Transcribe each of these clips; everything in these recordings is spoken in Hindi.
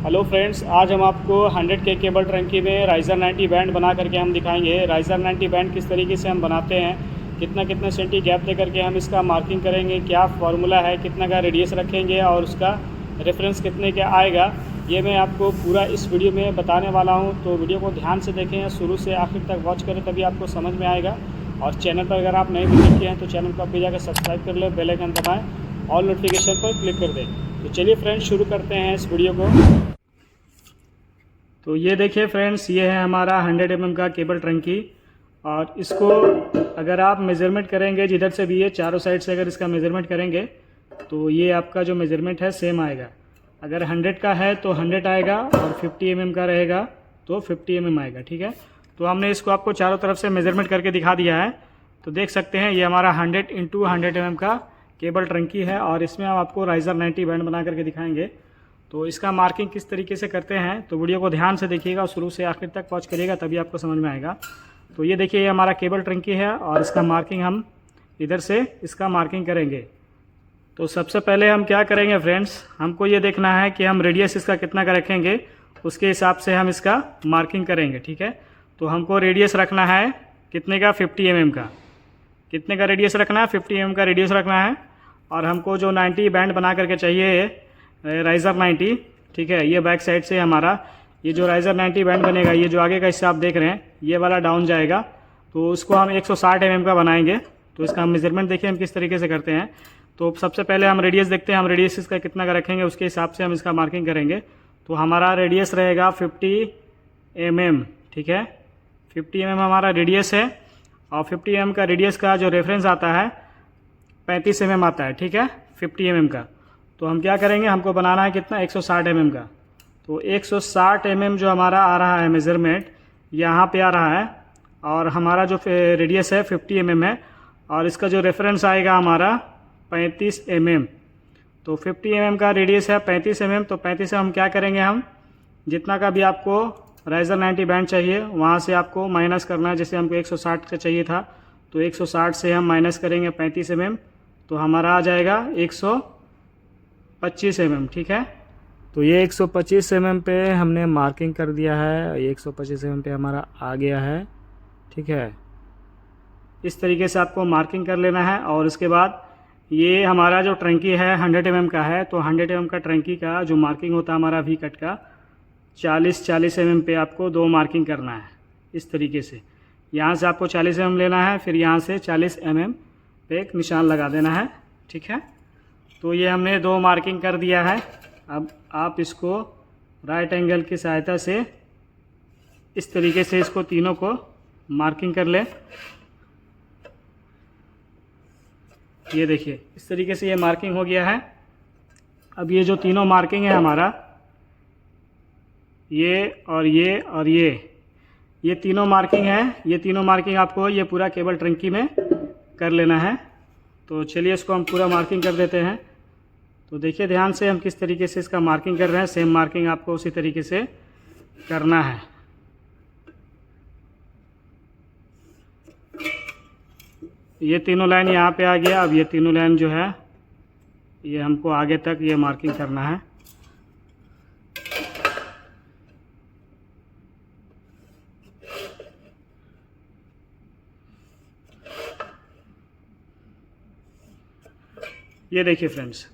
हेलो फ्रेंड्स, आज हम आपको 100 के केबल ट्रंकी में राइज़र 90 बैंड बना करके हम दिखाएंगे। राइज़र 90 बैंड किस तरीके से हम बनाते हैं, कितना सेंटी गैप दे करके हम इसका मार्किंग करेंगे, क्या फार्मूला है, कितना का रेडियस रखेंगे और उसका रेफरेंस कितने का आएगा, ये मैं आपको पूरा इस वीडियो में बताने वाला हूँ। तो वीडियो को ध्यान से देखें, शुरू से आखिर तक वॉच करें, तभी आपको समझ में आएगा। और चैनल पर अगर आप नए विजिट किए हैं तो चैनल को आप भी जाकर सब्सक्राइब कर लें, बेल आइकन दबाएँ, ऑल नोटिफिकेशन पर क्लिक कर दें। तो चलिए फ्रेंड्स, शुरू करते हैं इस वीडियो को। तो ये देखिए फ्रेंड्स, ये है हमारा 100 mm का केबल ट्रंकी। और इसको अगर आप मेज़रमेंट करेंगे, जिधर से भी ये चारों साइड से अगर इसका मेज़रमेंट करेंगे तो ये आपका जो मेज़रमेंट है सेम आएगा। अगर 100 का है तो 100 आएगा और 50 mm का रहेगा तो 50 mm आएगा। ठीक है, तो हमने इसको आपको चारों तरफ से मेज़रमेंट करके दिखा दिया है। तो देख सकते हैं ये हमारा 100 × 100 mm का केबल ट्रंकी है और इसमें हम आपको राइज़र 90 बैंड बना करके दिखाएंगे। तो इसका मार्किंग किस तरीके से करते हैं, तो वीडियो को ध्यान से देखिएगा और शुरू से आखिर तक वॉच करिएगा, तभी आपको समझ में आएगा। तो ये देखिए, ये हमारा केबल ट्रंकी है और इसका मार्किंग हम इधर से इसका मार्किंग करेंगे। तो सबसे पहले हम क्या करेंगे फ्रेंड्स, हमको ये देखना है कि हम रेडियस इसका कितना का रखेंगे, उसके हिसाब से हम इसका मार्किंग करेंगे। ठीक है, तो हमको रेडियस रखना है कितने का, 50 mm का। कितने का रेडियस रखना है, 50 mm का रेडियस रखना है। और हमको जो 90 बैंड बना करके चाहिए राइज़र 90, ठीक है, ये बैक साइड से हमारा ये जो राइज़र 90 बैंड बनेगा, ये जो आगे का हिस्सा आप देख रहे हैं, ये वाला डाउन जाएगा। तो उसको हम 160 mm का बनाएंगे। तो इसका हम मेजरमेंट देखिए हम किस तरीके से करते हैं। तो सबसे पहले हम रेडियस देखते हैं, हम रेडियस इसका कितना का रखेंगे, उसके हिसाब से हम इसका मार्किंग करेंगे। तो हमारा रेडियस रहेगा 50 mm। ठीक है, 50 mm हमारा रेडियस है और 50 mm का रेडियस का जो रेफरेंस आता है 35 mm आता है। ठीक है, 50 mm का। तो हम क्या करेंगे, हमको बनाना है कितना, 160 mm का। तो 160 mm जो हमारा आ रहा है मेज़रमेंट, यहाँ पे आ रहा है। और हमारा जो रेडियस है 50 mm है और इसका जो रेफरेंस आएगा हमारा 35 mm। तो 50 mm का रेडियस है 35 mm। तो 35 से हम क्या करेंगे, हम जितना का भी आपको राइज़र 90 बैंड चाहिए वहाँ से आपको माइनस करना है। जैसे हमको 160 का चाहिए था तो 160 से हम माइनस करेंगे 35 mm, तो हमारा आ जाएगा 125 mm। ठीक है, तो ये 125 mm पे हमने मार्किंग कर दिया है। ये 125 mm पे हमारा आ गया है। ठीक है, इस तरीके से आपको मार्किंग कर लेना है। और उसके बाद ये हमारा जो ट्रंकी है 100 mm का है, तो 100 mm का ट्रंकी का जो मार्किंग होता है हमारा वी कट का 40 mm पे आपको दो मार्किंग करना है। इस तरीके से यहाँ से आपको 40 mm लेना है, फिर यहाँ से 40 mm पे एक निशान लगा देना है। ठीक है, तो ये हमने दो मार्किंग कर दिया है। अब आप इसको राइट एंगल की सहायता से इस तरीके से इसको तीनों को मार्किंग कर लें। ये देखिए, इस तरीके से ये मार्किंग हो गया है। अब ये जो तीनों मार्किंग है हमारा, ये और ये और ये तीनों मार्किंग है। ये तीनों मार्किंग आपको ये पूरा केबल ट्रंकी में कर लेना है। तो चलिए इसको हम पूरा मार्किंग कर देते हैं। तो देखिए ध्यान से हम किस तरीके से इसका मार्किंग कर रहे हैं। सेम मार्किंग आपको उसी तरीके से करना है। ये तीनों लाइन यहाँ पे आ गया। अब ये तीनों लाइन जो है ये हमको आगे तक ये मार्किंग करना है। ये देखिए फ्रेंड्स,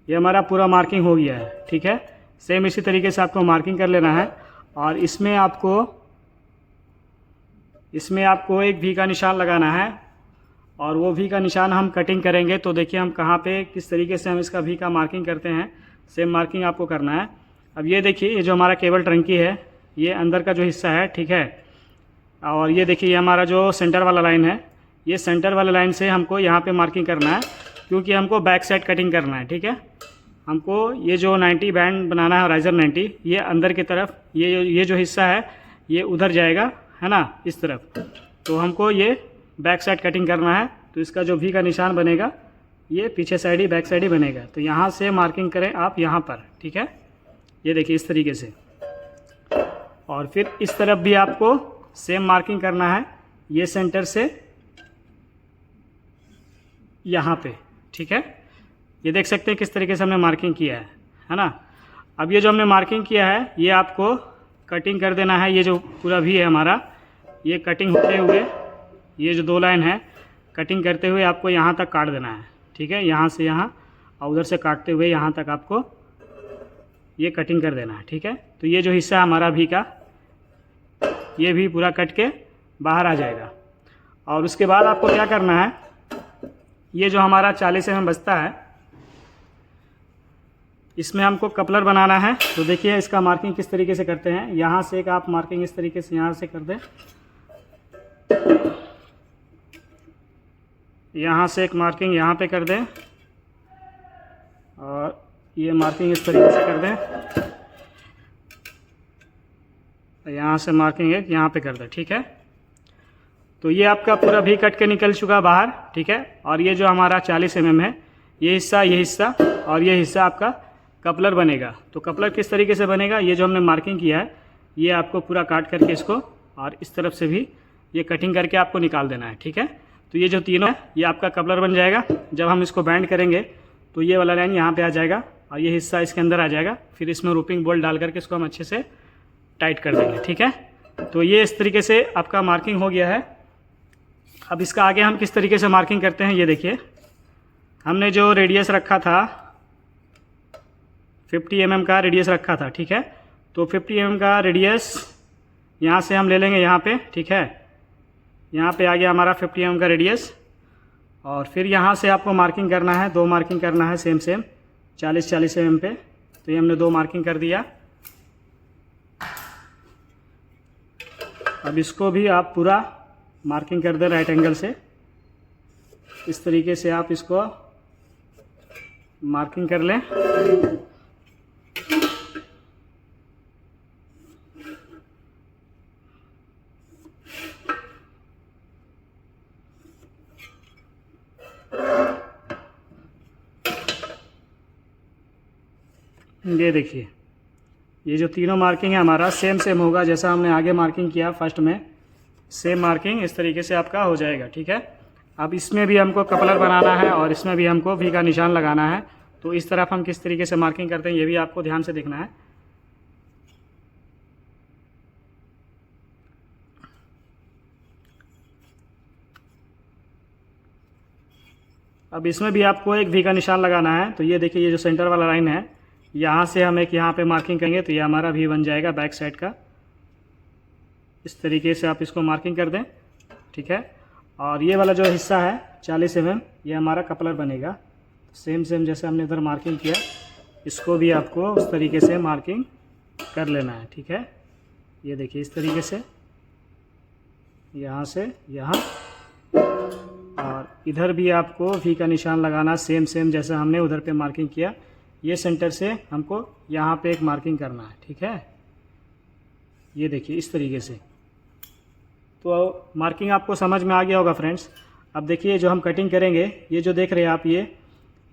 ये हमारा पूरा मार्किंग हो गया है। ठीक है, सेम इसी तरीके से आपको मार्किंग कर लेना है। और इसमें आपको एक वी का निशान लगाना है और वो वी का निशान हम कटिंग करेंगे। तो देखिए हम कहाँ पे किस तरीके से हम इसका वी का मार्किंग करते हैं, सेम मार्किंग आपको करना है। अब ये देखिए, ये जो हमारा केबल ट्रंकी है, ये अंदर का जो हिस्सा है, ठीक है। और ये देखिए, ये हमारा जो सेंटर वाला लाइन है, ये सेंटर वाला लाइन से हमको यहाँ पे मार्किंग करना है, क्योंकि हमको बैक साइड कटिंग करना है। ठीक है, हमको ये जो 90 बैंड बनाना है राइज़र 90, ये अंदर की तरफ ये जो हिस्सा है ये उधर जाएगा, है ना, इस तरफ। तो हमको ये बैक साइड कटिंग करना है। तो इसका जो वी का निशान बनेगा ये पीछे साइड ही, बैक साइड ही बनेगा। तो यहाँ से मार्किंग करें आप यहाँ पर। ठीक है, ये देखिए इस तरीके से। और फिर इस तरफ भी आपको सेम मार्किंग करना है, ये सेंटर से यहाँ पे। ठीक है, ये देख सकते हैं किस तरीके से हमने मार्किंग किया है ना। अब ये जो हमने मार्किंग किया है ये आपको कटिंग कर देना है। ये जो पूरा भी है हमारा, ये कटिंग होते हुए ये जो 2 लाइन है कटिंग करते हुए आपको यहाँ तक काट देना है, ठीक है। यहाँ से यहाँ और उधर से काटते हुए यहाँ तक आपको ये कटिंग कर देना है, ठीक है। तो ये जो हिस्सा हमारा भी का, ये भी पूरा कट के बाहर आ जाएगा। और उसके बाद आपको क्या करना है, ये जो हमारा 40 mm बचता है इसमें हमको कपलर बनाना है। तो देखिए इसका मार्किंग किस तरीके से करते हैं। यहाँ से एक आप मार्किंग इस तरीके से यहाँ से कर दें, यहाँ से एक मार्किंग यहाँ पे कर दें और ये मार्किंग इस तरीके से कर दें, यहाँ से मार्किंग एक यहाँ पे कर दें, ठीक है। तो ये आपका पूरा भी कट के निकल चुका बाहर, ठीक है। और ये जो हमारा 40 mm है, ये हिस्सा और ये हिस्सा आपका कपलर बनेगा। तो कपलर किस तरीके से बनेगा, ये जो हमने मार्किंग किया है ये आपको पूरा काट करके इसको और इस तरफ से भी ये कटिंग करके आपको निकाल देना है, ठीक है। तो ये जो तीनों है ये आपका कपलर बन जाएगा। जब हम इसको बैंड करेंगे तो ये वाला लाइन यहाँ पे आ जाएगा और ये हिस्सा इसके अंदर आ जाएगा। फिर इसमें रूपिंग बोल्ट डाल करके इसको हम अच्छे से टाइट कर देंगे, ठीक है। तो ये इस तरीके से आपका मार्किंग हो गया है। अब इसका आगे हम किस तरीके से मार्किंग करते हैं, ये देखिए। हमने जो रेडियस रखा था 50 mm का रेडियस रखा था, ठीक है। तो 50 mm का रेडियस यहाँ से हम ले लेंगे यहाँ पे, ठीक है। यहाँ पे आ गया हमारा 50 mm का रेडियस। और फिर यहाँ से आपको मार्किंग करना है, 2 मार्किंग करना है सेम 40 mm पे। तो ये हमने 2 मार्किंग कर दिया। अब इसको भी आप पूरा मार्किंग कर दें राइट एंगल से। इस तरीके से आप इसको मार्किंग कर लें। ये देखिए ये जो तीनों मार्किंग है हमारा सेम होगा, जैसा हमने आगे मार्किंग किया फर्स्ट में, सेम मार्किंग इस तरीके से आपका हो जाएगा, ठीक है। अब इसमें भी हमको कपलर बनाना है और इसमें भी हमको वी का निशान लगाना है। तो इस तरफ हम किस तरीके से मार्किंग करते हैं ये भी आपको ध्यान से देखना है। अब इसमें भी आपको एक वी का निशान लगाना है। तो ये देखिए ये जो सेंटर वाला लाइन है यहाँ से हम एक यहाँ पे मार्किंग करेंगे तो ये हमारा वी बन जाएगा बैक साइड का। इस तरीके से आप इसको मार्किंग कर दें, ठीक है। और ये वाला जो हिस्सा है 40 mm ये हमारा कपलर बनेगा। सेम जैसे हमने इधर मार्किंग किया इसको भी आपको उस तरीके से मार्किंग कर लेना है, ठीक है। ये देखिए इस तरीके से यहाँ से यहाँ, और इधर भी आपको वी का निशान लगाना सेम जैसा हमने उधर पे मार्किंग किया। ये सेंटर से हमको यहाँ पे एक मार्किंग करना है, ठीक है। ये देखिए इस तरीके से। तो मार्किंग आपको समझ में आ गया होगा फ्रेंड्स। अब देखिए जो हम कटिंग करेंगे, ये जो देख रहे हैं आप, ये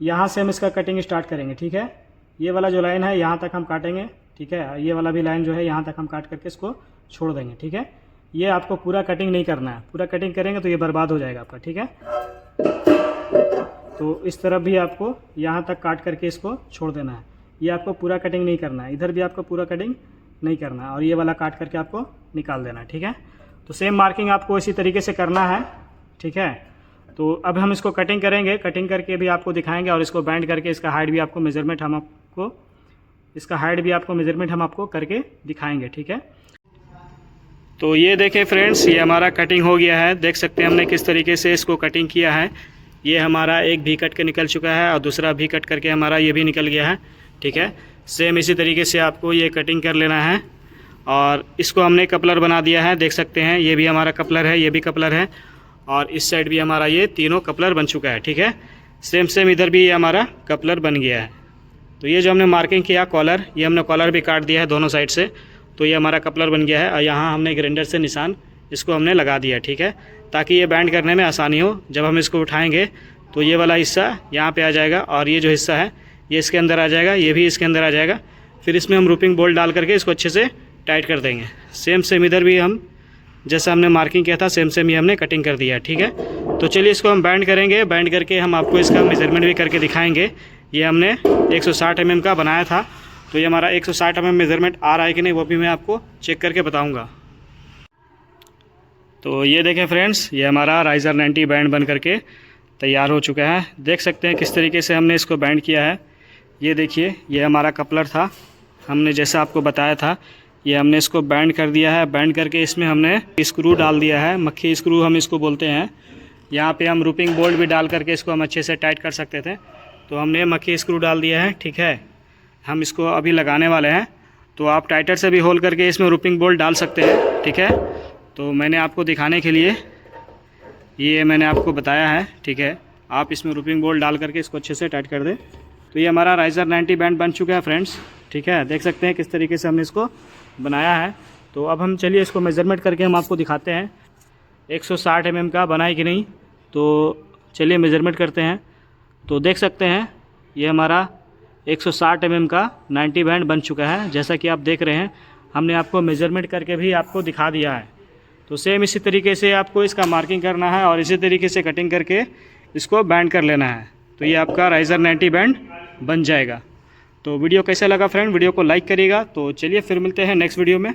यहाँ से हम इसका कटिंग स्टार्ट करेंगे, ठीक है। ये वाला जो लाइन है यहाँ तक हम काटेंगे, ठीक है। ये वाला भी लाइन जो है यहाँ तक हम काट करके इसको छोड़ देंगे, ठीक है। ये आपको पूरा कटिंग नहीं करना है, पूरा कटिंग करेंगे तो ये बर्बाद हो जाएगा आपका, ठीक है। तो इस तरफ भी आपको यहाँ तक काट करके इसको छोड़ देना है। ये आपको पूरा कटिंग नहीं करना है, इधर भी आपको पूरा कटिंग नहीं करना है, और ये वाला काट करके आपको निकाल देना है, ठीक है। तो सेम मार्किंग आपको इसी तरीके से करना है, ठीक है। तो अब हम इसको कटिंग करेंगे, कटिंग करके भी आपको दिखाएंगे और इसको बैंड करके इसका हाइट भी आपको मेजरमेंट हम आपको करके दिखाएंगे, ठीक है। तो ये देखें फ्रेंड्स, ये हमारा कटिंग हो गया है। देख सकते हैं हमने किस तरीके से इसको कटिंग किया है। ये हमारा एक भी कट के निकल चुका है और दूसरा भी कट करके हमारा ये भी निकल गया है, ठीक है। सेम इसी तरीके से आपको ये कटिंग कर लेना है। और इसको हमने कपलर बना दिया है, देख सकते हैं ये भी हमारा कपलर है, ये भी कपलर है, और इस साइड भी हमारा ये तीनों कपलर बन चुका है, ठीक है। सेम इधर भी ये हमारा कपलर बन गया है। तो ये जो हमने मार्किंग किया कॉलर, ये हमने कॉलर भी काट दिया है दोनों साइड से। तो ये हमारा कपलर बन गया है और यहाँ हमने ग्राइंडर से निशान इसको हमने लगा दिया, ठीक है, ताकि ये बैंड करने में आसानी हो। जब हम इसको उठाएंगे तो ये वाला हिस्सा यहाँ पे आ जाएगा और ये जो हिस्सा है ये इसके अंदर आ जाएगा, ये भी इसके अंदर आ जाएगा। फिर इसमें हम रूपिंग बोल्ट डाल करके इसको अच्छे से टाइट कर देंगे। सेम इधर भी हम जैसा हमने मार्किंग किया था सेम ये हमने कटिंग कर दिया, ठीक है। तो चलिए इसको हम बैंड करेंगे, बैंड करके हम आपको इसका मेजरमेंट भी करके दिखाएंगे। ये हमने 160 mm का बनाया था, तो ये हमारा 160 mm मेज़रमेंट आ रहा है कि नहीं वो भी मैं आपको चेक करके बताऊँगा। तो ये देखें फ्रेंड्स, ये हमारा राइज़र 90 बैंड बन करके तैयार हो चुका है। देख सकते हैं किस तरीके से हमने इसको बैंड किया है। ये देखिए, ये हमारा कपलर था, हमने जैसा आपको बताया था, ये हमने इसको बैंड कर दिया है। बैंड करके इसमें हमने स्क्रू डाल दिया है, मक्खी स्क्रू हम इसको बोलते हैं। यहाँ पे हम रूपिंग बोल्ट भी डाल करके इसको हम अच्छे से टाइट कर सकते थे, तो हमने मक्खी स्क्रू डाल दिया है। ठीक है, हम इसको अभी लगाने वाले हैं। तो आप टाइटर से भी होल करके इसमें रूपिंग बोल्ट डाल सकते हैं। ठीक है, तो मैंने आपको दिखाने के लिए ये मैंने आपको बताया है। ठीक है, आप इसमें रूपिंग बोल्ट डाल करके इसको अच्छे से टाइट कर दें। तो ये हमारा राइज़र 90 बैंड बन चुका है फ्रेंड्स। ठीक है, देख सकते हैं किस तरीके से हमने इसको बनाया है। तो अब हम चलिए इसको मेज़रमेंट करके हम आपको दिखाते हैं 160 mm का बना है कि नहीं। तो चलिए मेज़रमेंट करते हैं। तो देख सकते हैं ये हमारा 160 mm का 90 बैंड बन चुका है। जैसा कि आप देख रहे हैं, हमने आपको मेज़रमेंट करके भी आपको दिखा दिया है। तो सेम इसी तरीके से आपको इसका मार्किंग करना है और इसी तरीके से कटिंग करके इसको बैंड कर लेना है। तो ये आपका राइज़र 90 बैंड बन जाएगा। तो वीडियो कैसा लगा फ्रेंड, वीडियो को लाइक करिएगा। तो चलिए फिर मिलते हैं नेक्स्ट वीडियो में।